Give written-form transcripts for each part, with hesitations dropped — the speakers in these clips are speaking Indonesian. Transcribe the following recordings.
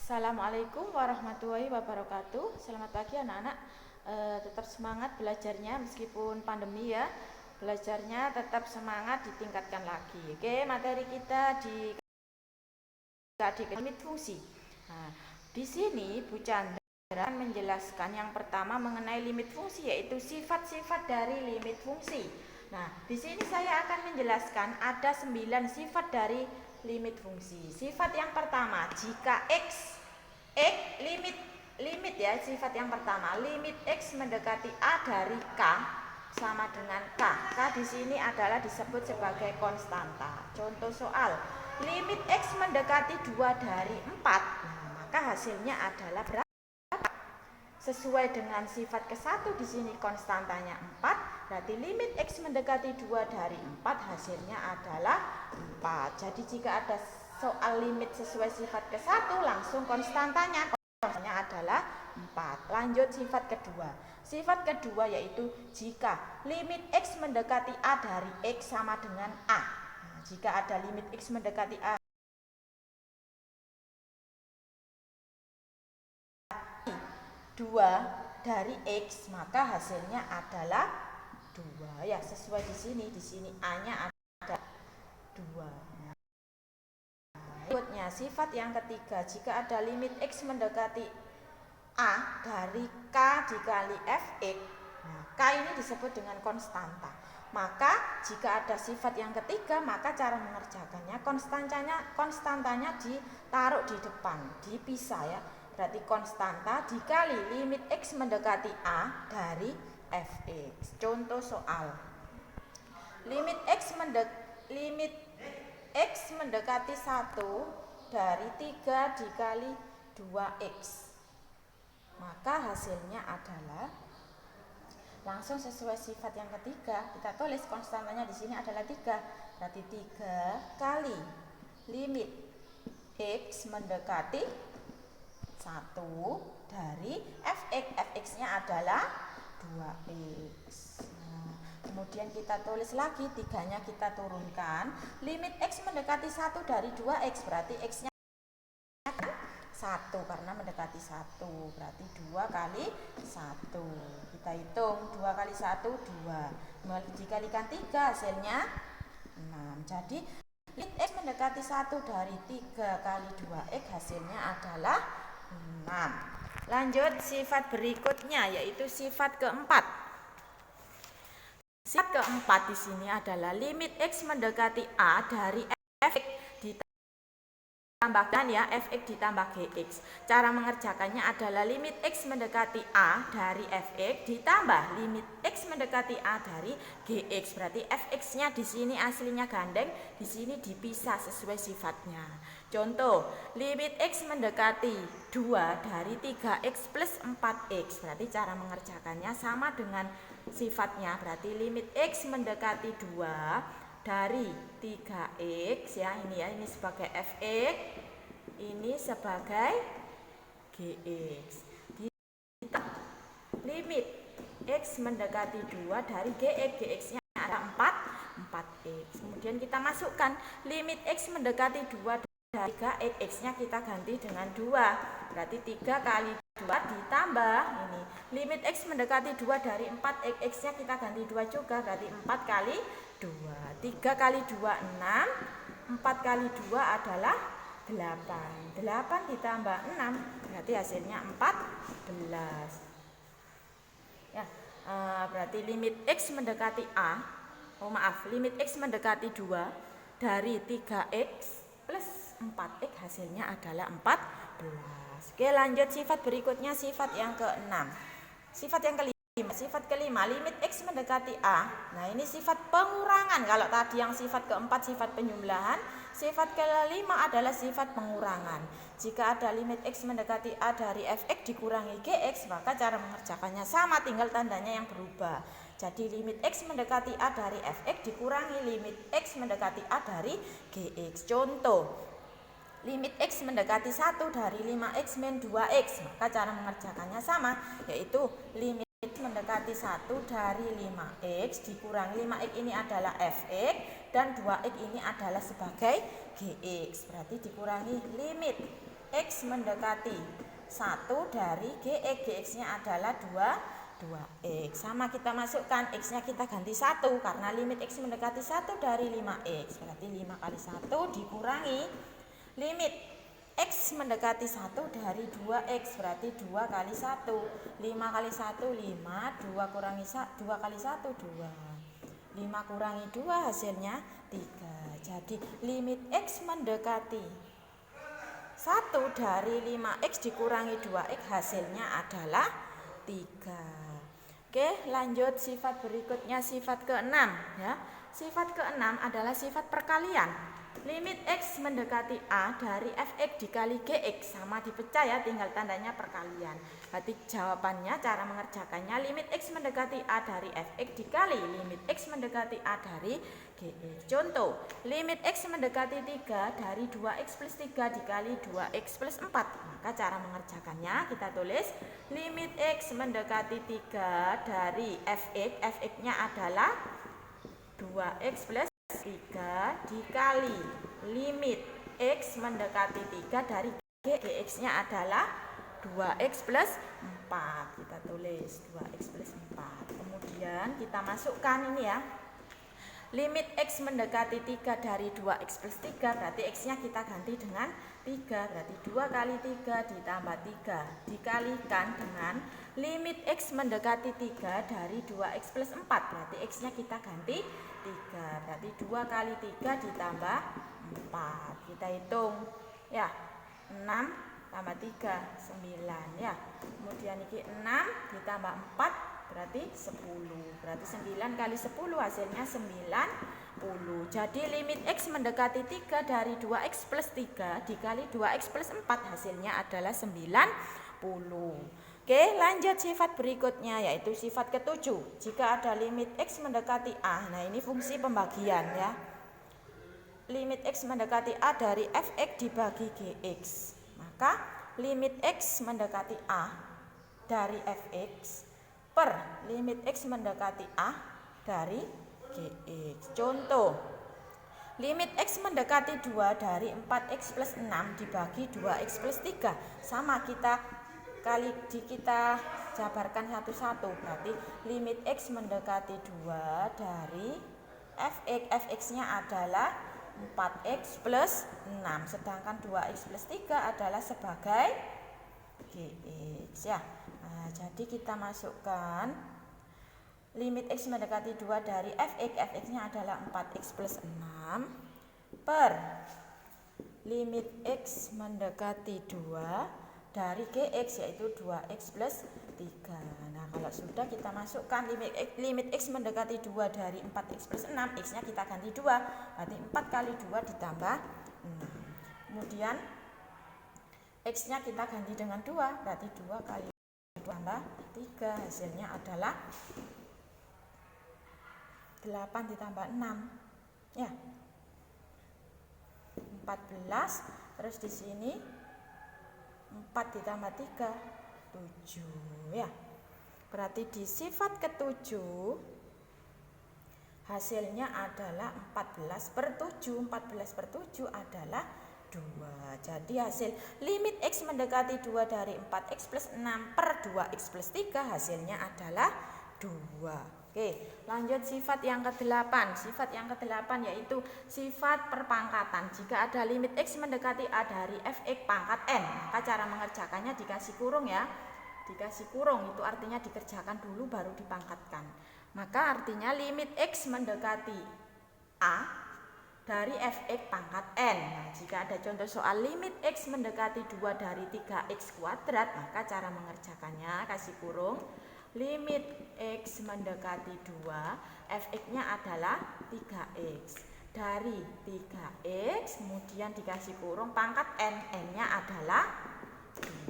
Assalamualaikum warahmatullahi wabarakatuh. Selamat pagi anak-anak. Tetap semangat belajarnya meskipun pandemi ya. Belajarnya tetap semangat, ditingkatkan lagi. Oke, materi kita di limit fungsi. Nah, di sini Bu Chandra akan menjelaskan yang pertama mengenai limit fungsi, yaitu sifat-sifat dari limit fungsi. Nah, di sini saya akan menjelaskan ada 9 sifat dari limit fungsi. Sifat yang pertama, jika X limit ya, sifat yang pertama, limit X mendekati A dari K sama dengan K. K di sini adalah disebut sebagai konstanta. Contoh soal, limit X mendekati 2 dari 4. Nah, maka hasilnya adalah berapa? Sesuai dengan sifat ke-1 di sini konstantanya 4, berarti limit X mendekati 2 dari 4 hasilnya adalah 4. Jadi jika ada soal limit sesuai sifat ke-1, langsung konstantanya adalah 4. Lanjut sifat kedua. Sifat kedua yaitu jika limit X mendekati A dari X sama dengan A. Nah, jika ada limit X mendekati A 2 dari X, maka hasilnya adalah 2 ya, sesuai di sini A-nya ada 2. Berikutnya sifat yang ketiga, jika ada limit X mendekati A dari K dikali Fx, nah K ini disebut dengan konstanta. Maka jika ada sifat yang ketiga, maka cara mengerjakannya konstantanya ditaruh di depan, dipisah ya. Berarti konstanta dikali limit X mendekati A dari Fx. Contoh soal, limit X mendekati 1 dari 3 dikali 2X, maka hasilnya adalah, langsung sesuai sifat yang ketiga, kita tulis konstantanya di sini adalah 3. Berarti 3 kali limit X mendekati 1 dari Fx. Fx-nya adalah 2X. Nah, kemudian kita tulis lagi, 3-nya kita turunkan. Limit X mendekati 1 dari 2X, berarti X-nya 1 karena mendekati 1, berarti 2 kali 1. Kita hitung 2 kali 1 2, dikalikan 3 hasilnya 6. Jadi limit X mendekati 1 dari 3 kali 2X hasilnya adalah 6. Lanjut sifat berikutnya yaitu sifat keempat. Sifat keempat di sini adalah limit X mendekati A dari Fx ditambahkan ya, Fx ditambah Gx. Cara mengerjakannya adalah limit X mendekati A dari Fx ditambah limit X mendekati A dari Gx. Berarti Fx-nya di sini aslinya gandeng, di sini dipisah sesuai sifatnya. Contoh, limit X mendekati 2 dari 3X plus 4X. Berarti cara mengerjakannya sama dengan sifatnya. Berarti limit X mendekati 2 dari 3X ya, ini sebagai Fx, ini sebagai Gx. Limit X mendekati 2 dari Gx, Gx-nya ada 4X. Kemudian kita masukkan limit X mendekati 2 dari 3X, X-nya kita ganti dengan 2. Berarti 3 kali 2 ditambah ini. Limit X mendekati 2 dari 4X, X-nya kita ganti 2 juga, berarti 4 kali 2. 3 kali 2 6, 4 kali 2 adalah 8. 8 ditambah 6 berarti hasilnya 14. Ya, berarti limit X mendekati A, limit X mendekati 2 dari 3X plus 4X hasilnya adalah 14. Oke, lanjut sifat berikutnya, sifat yang ke-6. Sifat yang kelima, limit X mendekati A. Nah, ini sifat pengurangan. Kalau tadi yang sifat keempat sifat penjumlahan, sifat kelima adalah sifat pengurangan. Jika ada limit X mendekati A dari Fx dikurangi Gx, maka cara mengerjakannya sama, tinggal tandanya yang berubah. Jadi limit X mendekati A dari Fx dikurangi limit X mendekati A dari Gx. Contoh, limit X mendekati 1 dari 5X min 2X, maka cara mengerjakannya sama, yaitu limit X mendekati 1 dari 5X dikurangi 5X ini adalah Fx dan 2X ini adalah sebagai Gx. Berarti dikurangi limit X mendekati 1 dari GX. GX-nya adalah 2X. Sama kita masukkan, X-nya kita ganti 1 karena limit X mendekati 1 dari 5X. Berarti 5 kali 1 dikurangi limit X mendekati 1 dari 2X. Berarti 2 kali 1. 5 kali 1, 5. 2 kurangi 2 kali 1, 2. 5 kurangi 2 hasilnya 3. Jadi limit X mendekati 1 dari 5X dikurangi 2X hasilnya adalah 3. Oke, lanjut sifat berikutnya, sifat ke-6 ya. Sifat ke-6 adalah sifat perkalian. Limit X mendekati A dari Fx dikali Gx, sama dipecah ya, tinggal tandanya perkalian. Berarti jawabannya, cara mengerjakannya, limit X mendekati A dari Fx dikali limit X mendekati A dari Gx. Contoh, limit X mendekati 3 dari 2X plus 3 dikali 2X plus 4. Maka cara mengerjakannya kita tulis limit X mendekati 3 dari Fx, Fx-nya adalah 2X plus 3 dikali limit X mendekati 3 dari Gx-nya adalah 2X plus 4. Kita tulis 2X plus 4. Kemudian kita masukkan ini ya, limit X mendekati 3 dari 2X plus 3, berarti X-nya kita ganti dengan 3. Berarti 2 kali 3 ditambah 3 dikalikan dengan limit X mendekati 3 dari 2X plus 4. Berarti X-nya kita ganti 3. Berarti 2 kali 3 ditambah 4. Kita hitung ya, 6 tambah 3, 9 ya. Kemudian ini 6 ditambah 4 berarti 10. Berarti 9 kali 10 hasilnya 90. Jadi limit X mendekati 3 dari 2X plus 3 dikali 2X plus 4 hasilnya adalah 90. Oke, lanjut sifat berikutnya yaitu sifat ke-7. Jika ada limit X mendekati A, nah ini fungsi pembagian ya. Limit X mendekati A dari Fx dibagi Gx, maka limit X mendekati A dari Fx per limit X mendekati A dari Gx. Contoh, limit X mendekati 2 dari 4X plus 6 dibagi 2X plus 3. Sama kita jabarkan satu-satu. Berarti limit X mendekati 2 dari Fx. Fx-nya adalah 4X plus 6. Sedangkan 2X plus 3 adalah sebagai Gx ya. Nah, jadi kita masukkan limit X mendekati 2 dari Fx. Fx-nya adalah 4X plus 6 per limit X mendekati 2 dari Gx yaitu 2X plus 3. Nah, kalau sudah kita masukkan limit X mendekati 2 dari 4X plus 6, X-nya kita ganti 2. Berarti 4 kali 2 ditambah 6. Kemudian X-nya kita ganti dengan 2, berarti 2 kali 2 tambah 3, hasilnya adalah 8 ditambah 6 ya, 14. Terus di sini 4 ditambah 3, 7 ya. Berarti di sifat ke-7 hasilnya adalah 14 per 7. 14 per 7 adalah 2. Jadi hasil limit X mendekati 2 dari 4X plus 6 per 2X plus 3 hasilnya adalah 2. Oke, lanjut sifat yang ke-8. Sifat yang ke-8 yaitu sifat perpangkatan. Jika ada limit X mendekati A dari Fx pangkat N, maka cara mengerjakannya dikasih kurung ya. Dikasih kurung itu artinya dikerjakan dulu baru dipangkatkan. Maka artinya limit X mendekati A dari Fx pangkat N. Nah, jika ada contoh soal limit X mendekati 2 dari 3X kuadrat, maka cara mengerjakannya kasih kurung limit X mendekati 2, Fx-nya adalah 3X. Dari 3X kemudian dikasih kurung pangkat N, N-nya adalah 2.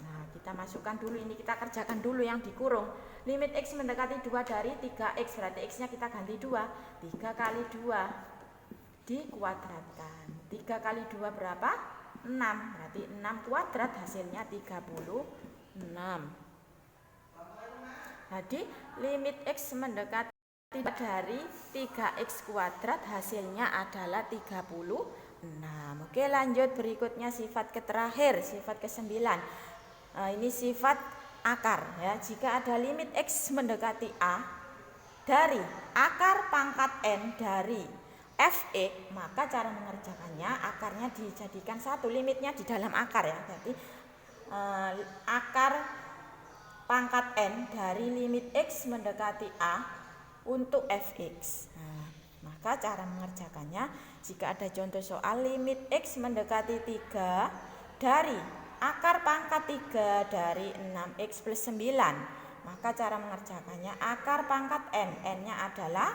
Nah, kita masukkan dulu, ini kita kerjakan dulu yang dikurung. Limit X mendekati 2 dari 3X, berarti X-nya kita ganti 2. 3 kali 2 dikuadratkan. 3 kali 2 berapa? 6. Berarti 6 kuadrat hasilnya 36. Jadi limit X mendekati dari 3X kuadrat hasilnya adalah 36. 6. Oke, lanjut berikutnya sifat terakhir, sifat ke-9. Ini sifat akar ya. Jika ada limit X mendekati A dari akar pangkat N dari Fx, maka cara mengerjakannya akarnya dijadikan satu, limitnya di dalam akar ya. Berarti akar pangkat N dari limit X mendekati A untuk Fx. Nah, maka cara mengerjakannya, jika ada contoh soal limit X mendekati 3 dari akar pangkat 3 dari 6x plus 9, maka cara mengerjakannya akar pangkat N, N-nya adalah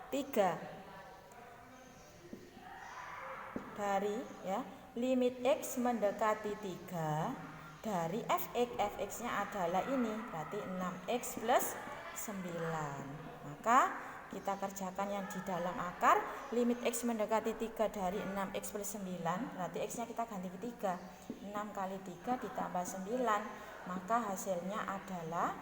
3 dari ya limit X mendekati 3 dari Fx, Fx-nya adalah ini, berarti 6x plus 9. Maka kita kerjakan yang di dalam akar, limit X mendekati 3 dari 6x plus 9, berarti X-nya kita ganti ke 3. 6 kali 3 ditambah 9, maka hasilnya adalah,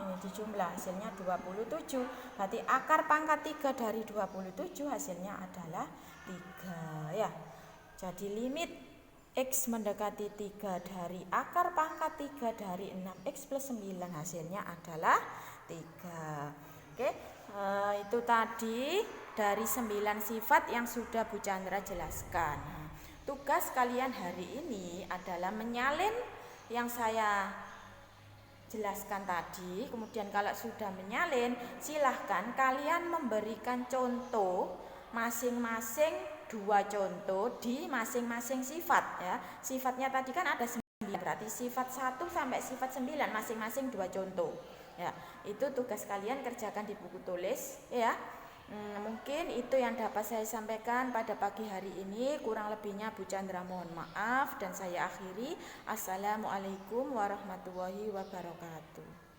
ini dijumlah, hasilnya 27. Berarti akar pangkat 3 dari 27 hasilnya adalah 3 ya. Jadi limit X mendekati 3 dari akar pangkat 3 dari 6x plus 9 hasilnya adalah 3. Oke, itu tadi dari 9 sifat yang sudah Bu Chandra jelaskan. Tugas kalian hari ini adalah menyalin yang saya jelaskan tadi. Kemudian kalau sudah menyalin, silahkan kalian memberikan contoh masing-masing 2 contoh di masing-masing sifat ya. Sifatnya tadi kan ada 9, berarti sifat 1 sampai sifat 9 masing-masing 2 contoh ya. Itu tugas kalian, kerjakan di buku tulis ya. Mungkin itu yang dapat saya sampaikan pada pagi hari ini. Kurang lebihnya Bu Chandra mohon maaf, dan saya akhiri. Assalamualaikum warahmatullahi wabarakatuh.